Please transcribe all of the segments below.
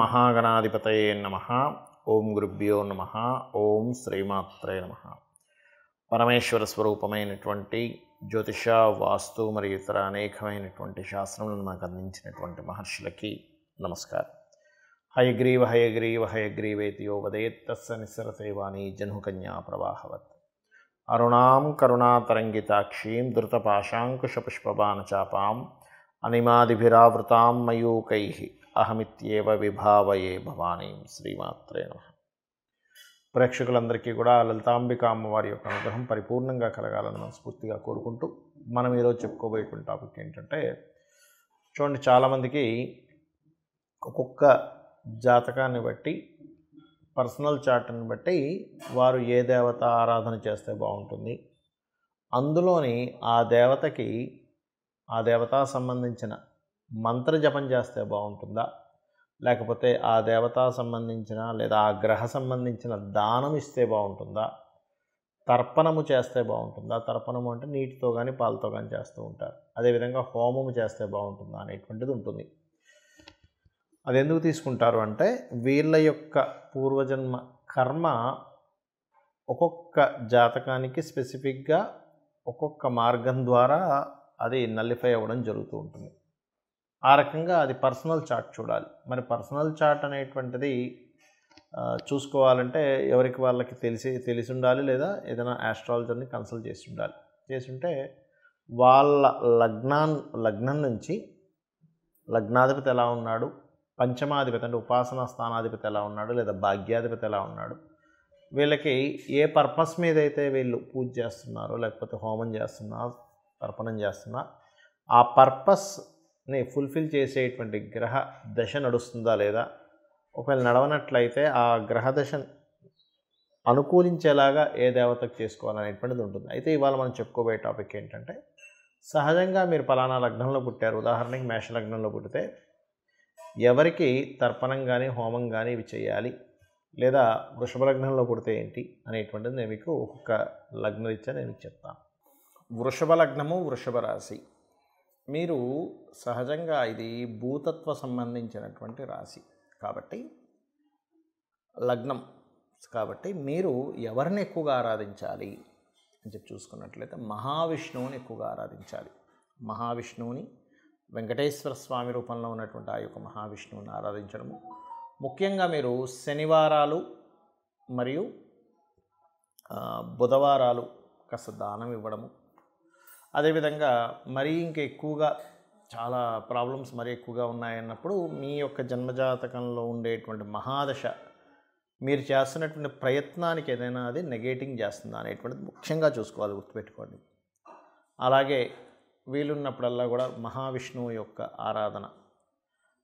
మహాగణాధిపతయే నమః. ఓం గురుభ్యో నమః. ఓం శ్రీమాత్రే నమః. పరమేశ్వర స్వరూపమైనటువంటి జ్యోతిష, వాస్తు మరియు ఇతర అనేకమైనటువంటి శాస్త్రములను మనకు అందించినటువంటి మహర్షులకి నమస్కారం. హయగ్రీవ హయగ్రీవ హయగ్రీవేతి యో వదేత్ తస్య నిస్సరతే వాణి జహ్నుకన్యా ప్రవాహవత్. అరుణాం కరుణాతరంగితాక్షీం ధృతపాశాంకుశపుష్పబాణచాపాం అనిమాదిభిరావృతాం మయూకైః అహమిత్యేవ విభావయే భవానీం. శ్రీమాత్రే నమః. ప్రేక్షకులందరికీ కూడా లలితాంబిక అమ్మవారి యొక్క అనుగ్రహం పరిపూర్ణంగా కలగాలని మనస్ఫూర్తిగా కోరుకుంటూ మనం ఈరోజు చెప్పుకోబోయేటువంటి టాపిక్ ఏంటంటే, చూడండి, చాలామందికి ఒక్కొక్క జాతకాన్ని బట్టి, పర్సనల్ చార్ట్ని బట్టి వారు ఏ దేవత ఆరాధన చేస్తే బాగుంటుంది, అందులోని ఆ దేవతకి ఆ దేవతా సంబంధించిన మంత్ర జపం చేస్తే బాగుంటుందా, లేకపోతే ఆ దేవతా సంబంధించిన లేదా ఆ గ్రహ సంబంధించిన దానం ఇస్తే బాగుంటుందా, తర్పణము చేస్తే బాగుంటుందా. తర్పణము అంటే నీటితో కానీ పాలతో కానీ చేస్తూ ఉంటారు. అదేవిధంగా హోమము చేస్తే బాగుంటుందా అనేటువంటిది ఉంటుంది. అది ఎందుకు తీసుకుంటారు అంటే, వీళ్ళ యొక్క పూర్వజన్మ కర్మ ఒక్కొక్క జాతకానికి స్పెసిఫిక్గా ఒక్కొక్క మార్గం ద్వారా అది నల్లిఫై అవ్వడం జరుగుతూ ఉంటుంది. ఆ రకంగా అది పర్సనల్ చార్ట్ చూడాలి. మరి పర్సనల్ చార్ట్ అనేటువంటిది చూసుకోవాలంటే ఎవరికి వాళ్ళకి తెలిసి ఉండాలి, లేదా ఏదైనా ఆస్ట్రాలజర్ని కన్సల్ట్ చేసి ఉంటే వాళ్ళ లగ్నం నుంచి లగ్నాధిపతి ఎలా ఉన్నాడు, పంచమాధిపతి అంటే ఉపాసనా స్థానాధిపతి ఎలా ఉన్నాడు, లేదా భాగ్యాధిపతి ఎలా ఉన్నాడు, వీళ్ళకి ఏ పర్పస్ మీద అయితే వీళ్ళు పూజ చేస్తున్నారో, లేకపోతే హోమం చేస్తున్నా, తర్పణం చేస్తున్నా, ఆ పర్పస్ని ఫుల్ఫిల్ చేసేటువంటి గ్రహ దశ నడుస్తుందా లేదా, ఒకవేళ నడవనట్లయితే ఆ గ్రహ దశ అనుకూలించేలాగా ఏ దేవతకు చేసుకోవాలనేటువంటిది ఉంటుంది. అయితే ఇవాళ మనం చెప్పుకోబోయే టాపిక్ ఏంటంటే, సహజంగా మీరు పలానా లగ్నంలో పుట్టారు, ఉదాహరణకి మేష లగ్నంలో పుట్టితే ఎవరికి తర్పణం కానీ హోమం కానీ ఇవి చేయాలి, లేదా వృషభ లగ్నంలో పుడితే ఏంటి అనేటువంటిది నేను మీకు ఒక్కొక్క లగ్నరీత్యా నేను మీకు చెప్తాను. వృషభ లగ్నము, వృషభ రాశి. మీరు సహజంగా ఇది భూతత్వ సంబంధించినటువంటి రాశి కాబట్టి, లగ్నం కాబట్టి మీరు ఎవరిని ఎక్కువగా ఆరాధించాలి అని చెప్పి చూసుకున్నట్లయితే మహావిష్ణువుని ఎక్కువగా ఆరాధించాలి. మహావిష్ణువుని, వెంకటేశ్వర స్వామి రూపంలో ఉన్నటువంటి ఆ యొక్క మహావిష్ణువుని ఆరాధించడము. ముఖ్యంగా మీరు శనివారాలు మరియు బుధవారాలు కాస్త దానం ఇవ్వడము. అదేవిధంగా మరీ ఇంకా ఎక్కువగా చాలా ప్రాబ్లమ్స్ మరీ ఎక్కువగా ఉన్నాయన్నప్పుడు మీ యొక్క జన్మజాతకంలో ఉండేటువంటి మహాదశ మీరు చేస్తున్నటువంటి ప్రయత్నానికి ఏదైనా అది నెగేటింగ్ చేస్తుందా అనేటువంటిది ముఖ్యంగా చూసుకోవాలి, గుర్తుపెట్టుకోండి. అలాగే వీలున్నప్పుడల్లా కూడా మహావిష్ణువు యొక్క ఆరాధన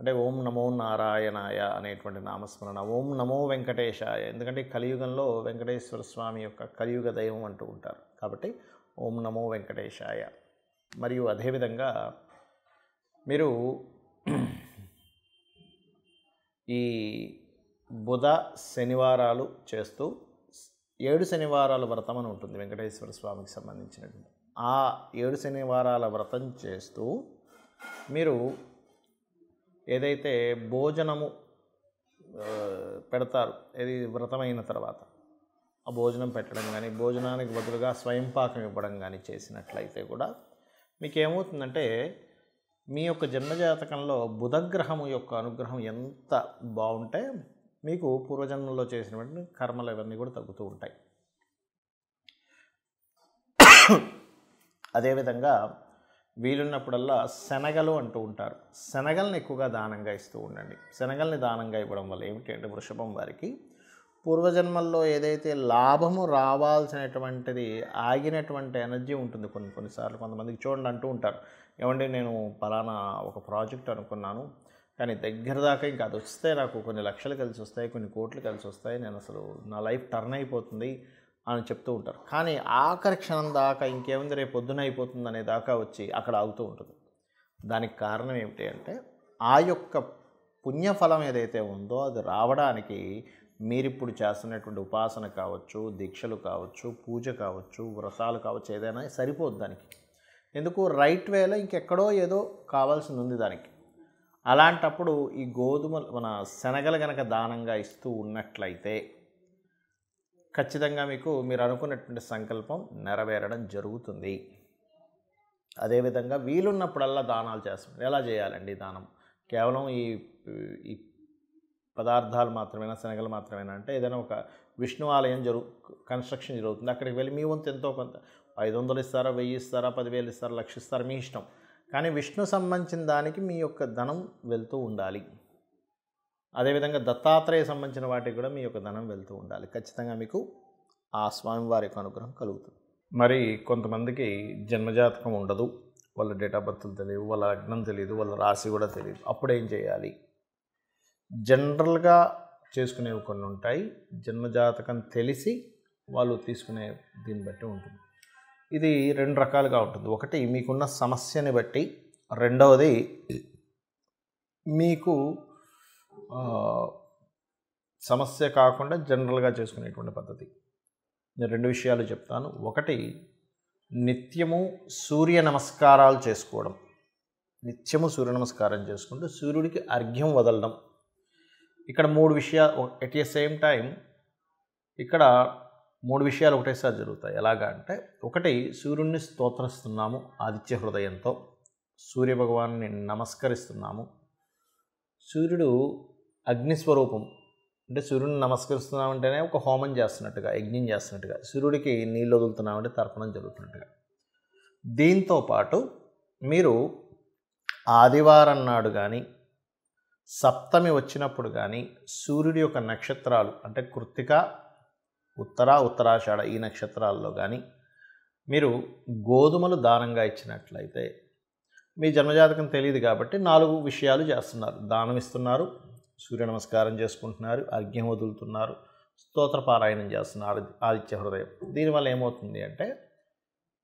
అంటే ఓం నమో నారాయణాయ అనేటువంటి నామస్మరణ, ఓం నమో వెంకటేశాయ. ఎందుకంటే కలియుగంలో వెంకటేశ్వర స్వామి యొక్క కలియుగ దైవం అంటూ ఉంటారు కాబట్టి ఓం నమో వెంకటేశాయ. మరియు అదేవిధంగా మీరు ఈ బుధ శనివారాలు చేస్తూ 7 శనివారాల వ్రతం అని ఉంటుంది వెంకటేశ్వర స్వామికి సంబంధించినటువంటి. ఆ 7 శనివారాల వ్రతం చేస్తూ మీరు ఏదైతే భోజనము పెడతారు, ఇది వ్రతమైన తర్వాత ఆ భోజనం పెట్టడం కానీ, భోజనానికి బదులుగా స్వయంపాకం ఇవ్వడం కానీ చేసినట్లయితే కూడా మీకు ఏమవుతుందంటే, మీ యొక్క జన్మజాతకంలో బుధగ్రహము యొక్క అనుగ్రహం ఎంత బాగుంటే మీకు పూర్వజన్మలో చేసినటువంటి కర్మలు ఇవన్నీ కూడా తగ్గుతూ ఉంటాయి. అదేవిధంగా వీలున్నప్పుడల్లా శనగలు అంటూ ఉంటారు, శనగల్ని ఎక్కువగా దానంగా ఇస్తూ ఉండండి. శనగల్ని దానంగా ఇవ్వడం వల్ల ఏమిటి అంటే, వృషభం వారికి పూర్వజన్మల్లో ఏదైతే లాభము రావాల్సినటువంటిది ఆగినటువంటి ఎనర్జీ ఉంటుంది. కొన్నిసార్లు కొంతమందికి చూడండి అంటూ ఉంటారు, ఏమంటే నేను పలానా ఒక ప్రాజెక్ట్ అనుకున్నాను, కానీ దగ్గర దాకా ఇంకా అది వస్తే నాకు కొన్ని లక్షలు కలిసి వస్తాయి, కొన్ని కోట్లు కలిసి వస్తాయి, నేను అసలు నా లైఫ్ టర్న్ అయిపోతుంది అని చెప్తూ ఉంటారు. కానీ ఆఖరి క్షణం దాకా ఇంకేముంది రేపు పొద్దున అయిపోతుంది అనే దాకా వచ్చి అక్కడ ఆగుతూ ఉంటుంది. దానికి కారణం ఏమిటి అంటే, ఆ యొక్క పుణ్యఫలం ఏదైతే ఉందో అది రావడానికి మీరిప్పుడు చేస్తున్నటువంటి ఉపాసన కావచ్చు, దీక్షలు కావచ్చు, పూజ కావచ్చు, వ్రతాలు కావచ్చు, ఏదైనా సరిపోదు దానికి. ఎందుకు, రైట్ వేలో ఇంకెక్కడో ఏదో కావాల్సింది ఉంది దానికి. అలాంటప్పుడు ఈ గోధుమలు మన శనగలు కనుక దానంగా ఇస్తూ ఉన్నట్లయితే ఖచ్చితంగా మీకు మీరు అనుకున్నటువంటి సంకల్పం నెరవేరడం జరుగుతుంది. అదేవిధంగా వీలున్నప్పుడల్లా దానాలు చేస్తాం. ఎలా చేయాలండి దానం? కేవలం ఈ ఈ పదార్థాలు మాత్రమేనా, శనగలు మాత్రమేనా అంటే, ఏదైనా ఒక విష్ణు ఆలయం కన్స్ట్రక్షన్ జరుగుతుంది, అక్కడికి వెళ్ళి మీ వంతు ఎంతో కొంత 500 ఇస్తారా, 1000 ఇస్తారా, 10,000 ఇస్తారా, 1,00,000 ఇస్తారా, మీ ఇష్టం. కానీ విష్ణు సంబంధించిన దానికి మీ యొక్క ధనం వెళ్తూ ఉండాలి. అదేవిధంగా దత్తాత్రేయ సంబంధించిన వాటికి కూడా మీ యొక్క ధనం వెళ్తూ ఉండాలి. ఖచ్చితంగా మీకు ఆ స్వామివారి యొక్క అనుగ్రహం కలుగుతుంది. మరి కొంతమందికి జన్మజాతకం ఉండదు, వాళ్ళ డేట్ ఆఫ్ బర్త్లు తెలియదు, వాళ్ళ లగ్నం తెలియదు, వాళ్ళ రాశి కూడా తెలియదు. అప్పుడు ఏం చేయాలి? జనరల్గా చేసుకునేవి కొన్ని ఉంటాయి. జన్మజాతకం తెలిసి వాళ్ళు తీసుకునే దీన్ని బట్టి ఉంటుంది. ఇది 2 రకాలుగా ఉంటుంది. ఒకటి మీకున్న సమస్యని బట్టి, రెండవది మీకు సమస్య కాకుండా జనరల్గా చేసుకునేటువంటి పద్ధతి. నేను 2 విషయాలు చెప్తాను. ఒకటి, నిత్యము సూర్య నమస్కారాలు చేసుకోవడం. నిత్యము సూర్య నమస్కారం చేసుకుంటూ సూర్యుడికి అర్ఘ్యం వదలడం. ఇక్కడ 3 విషయాలు ఎట్ ఏ సేమ్ టైం ఇక్కడ 3 విషయాలు ఒకటేసారి జరుగుతాయి. ఎలాగా అంటే, ఒకటి, సూర్యుడిని స్తోత్రిస్తున్నాము ఆదిత్య హృదయంతో, సూర్యభగవాన్ని నమస్కరిస్తున్నాము. సూర్యుడు అగ్నిస్వరూపం, అంటే సూర్యుడిని నమస్కరిస్తున్నామంటేనే ఒక హోమం చేస్తున్నట్టుగా, యజ్ఞం చేస్తున్నట్టుగా, సూర్యుడికి నీళ్ళు వదులుతున్నామంటే తర్పణం జరుగుతున్నట్టుగా. దీంతోపాటు మీరు ఆదివారం నాడు కానీ, సప్తమి వచ్చినప్పుడు కానీ, సూర్యుడి యొక్క నక్షత్రాలు అంటే కృత్తిక, ఉత్తర, ఉత్తరాషాఢ ఈ నక్షత్రాల్లో కానీ మీరు గోధుమలు దానంగా ఇచ్చినట్లయితే, మీ జన్మజాతకం తెలియదు కాబట్టి 4 విషయాలు చేస్తున్నారు. దానం ఇస్తున్నారు, సూర్య నమస్కారం చేసుకుంటున్నారు, అర్ఘ్యం వదులుతున్నారు, స్తోత్ర పారాయణం చేస్తున్నారు ఆదిత్య హృదయం. దీనివల్ల ఏమవుతుంది అంటే,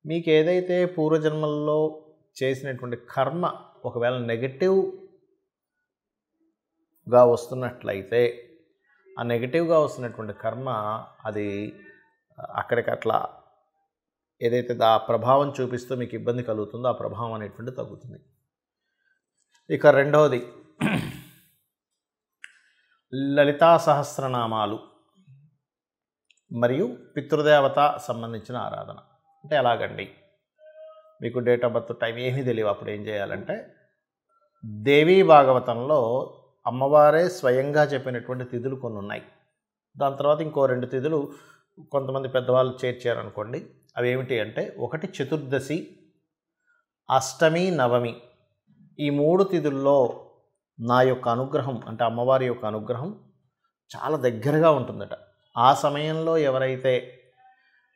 మీకు ఏదైతే పూర్వజన్మల్లో చేసినటువంటి కర్మ ఒకవేళ నెగటివ్గా వస్తున్నట్లయితే, ఆ నెగటివ్గా వస్తున్నటువంటి కర్మ అది అక్కడికట్లా ఏదైతే ఆ ప్రభావం చూపిస్తూ మీకు ఇబ్బంది కలుగుతుందో ఆ ప్రభావం అనేటువంటి తగ్గుతుంది. ఇక రెండవది, లలితా సహస్రనామాలు మరియు పితృదేవత సంబంధించిన ఆరాధన. అంటే ఎలాగండి? మీకు డేట్ ఆఫ్ బర్త్ టైం ఏమీ తెలియవు. అప్పుడు ఏం చేయాలంటే, దేవీ భాగవతంలో అమ్మవారే స్వయంగా చెప్పినటువంటి తిథులు కొన్ని ఉన్నాయి. దాని తర్వాత ఇంకో 2 తిథులు కొంతమంది పెద్దవాళ్ళు చేర్చారనుకోండి. అవి ఏమిటి అంటే, ఒకటి చతుర్దశి, అష్టమి, నవమి. ఈ 3 తిథుల్లో నా యొక్క అనుగ్రహం అంటే అమ్మవారి యొక్క అనుగ్రహం చాలా దగ్గరగా ఉంటుందట. ఆ సమయంలో ఎవరైతే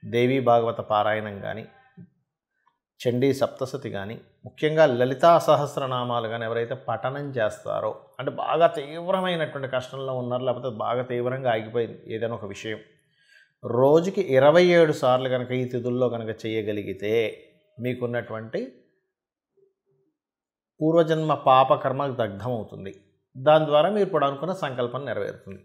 దేవీ భాగవత పారాయణం కానీ, చండీ సప్తశతి కానీ, ముఖ్యంగా లలితా సహస్రనామాలు కానీ ఎవరైతే పఠనం చేస్తారో, అంటే బాగా తీవ్రమైనటువంటి కష్టంలో ఉన్నారు, లేకపోతే బాగా తీవ్రంగా ఆగిపోయింది ఏదైనా ఒక విషయం, రోజుకి 27 సార్లు కనుక ఈ తిథుల్లో కనుక చేయగలిగితే మీకున్నటువంటి పూర్వజన్మ పాపకర్మ దగ్ధం అవుతుంది. దాని ద్వారా మీరు ఇప్పుడు అనుకున్న సంకల్పం నెరవేరుతుంది.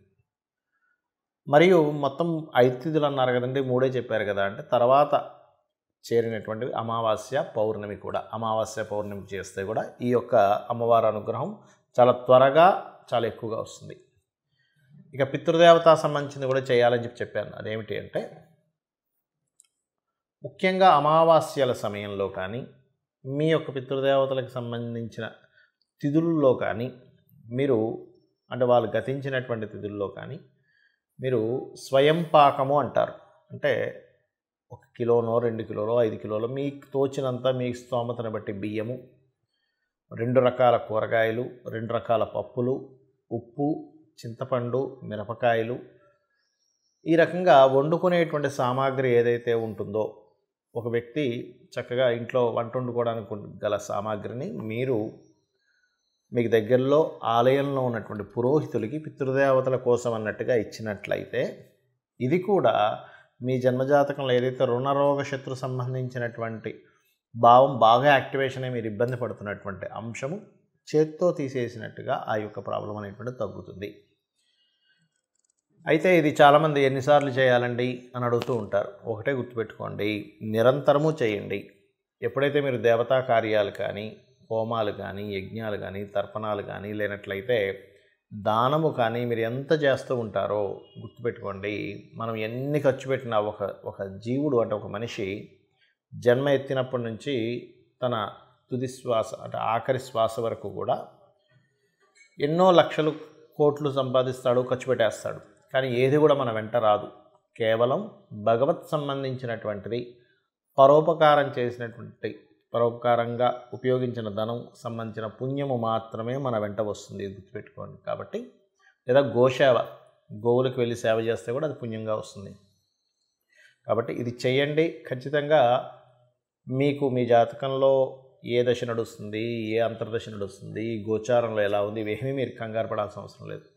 మరియు మొత్తం 5 తిథులు అన్నారు కదండి, 3 చెప్పారు కదా అంటే, తర్వాత చేరినటువంటివి అమావాస్య, పౌర్ణమి కూడా. అమావాస్య, పౌర్ణమి చేస్తే కూడా ఈ యొక్క అమ్మవారి అనుగ్రహం చాలా త్వరగా చాలా ఎక్కువగా వస్తుంది. ఇక పితృదేవత సంబంధించింది కూడా చేయాలని చెప్పాను. అదేమిటి అంటే, ముఖ్యంగా అమావాస్యల సమయంలో కానీ, మీ యొక్క పితృదేవతలకు సంబంధించిన తిథుల్లో కానీ మీరు, అంటే వాళ్ళు గతించినటువంటి తిథుల్లో కానీ మీరు స్వయం పాకము అంటారు. అంటే 1 కిలోనో 2 కిలోలో 5 కిలోలో మీకు తోచినంత మీ స్తోమతను బట్టి బియ్యము, 2 రకాల కూరగాయలు, 2 రకాల పప్పులు, ఉప్పు, చింతపండు, మిరపకాయలు, ఈ రకంగా వండుకునేటువంటి సామాగ్రి ఏదైతే ఉంటుందో, ఒక వ్యక్తి చక్కగా ఇంట్లో వంట వండుకోవడానికి గల సామాగ్రిని మీరు మీకు దగ్గరలో ఆలయంలో ఉన్నటువంటి పురోహితులకి పితృదేవతల కోసం అన్నట్టుగా ఇచ్చినట్లయితే, ఇది కూడా మీ జన్మజాతకంలో ఏదైతే రుణరోగ శత్రు సంబంధించినటువంటి భావం బాగా యాక్టివేషన్ అయి మీరు ఇబ్బంది పడుతున్నటువంటి అంశము చేత్తో తీసేసినట్టుగా ఆ యొక్క ప్రాబ్లం అనేటువంటి తగ్గుతుంది. అయితే ఇది చాలామంది ఎన్నిసార్లు చేయాలండి అని అడుగుతూ ఉంటారు. ఒకటే గుర్తుపెట్టుకోండి, నిరంతరము చేయండి. ఎప్పుడైతే మీరు దేవతా కార్యాలు కానీ, హోమాలు కానీ, యజ్ఞాలు కానీ, తర్పణాలు కానీ, లేనట్లయితే దానము కానీ మీరు ఎంత చేస్తూ ఉంటారో గుర్తుపెట్టుకోండి. మనం ఎన్ని ఖర్చు పెట్టినా ఒక జీవుడు అంటే ఒక మనిషి జన్మ ఎత్తినప్పటి నుంచి తన తుది శ్వాస అంటే ఆఖరి శ్వాస వరకు కూడా ఎన్నో లక్షలు కోట్లు సంపాదిస్తాడు, ఖర్చు పెట్టేస్తాడు. కానీ ఏది కూడా మన వెంట రాదు. కేవలం భగవత్ సంబంధించినటువంటిది, పరోపకారంగా ఉపయోగించిన ధనం సంబంధించిన పుణ్యము మాత్రమే మన వెంట వస్తుంది, గుర్తుపెట్టుకోండి. కాబట్టి లేదా గోసేవ, గోవులకు వెళ్ళి సేవ చేస్తే కూడా అది పుణ్యంగా వస్తుంది. కాబట్టి ఇది చేయండి. ఖచ్చితంగా మీకు మీ జాతకంలో ఏ దశ నడుస్తుంది, ఏ అంతర్దశ నడుస్తుంది, గోచారంలో ఎలా ఉంది, ఇవేమీ మీరు కంగారు పడాల్సిన అవసరం లేదు.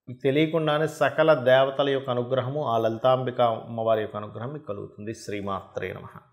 మీకు తెలియకుండానే సకల దేవతల యొక్క అనుగ్రహము, ఆ లలితాంబిక అమ్మవారి యొక్క అనుగ్రహం మీకు కలుగుతుంది. శ్రీమాత్రే నమః.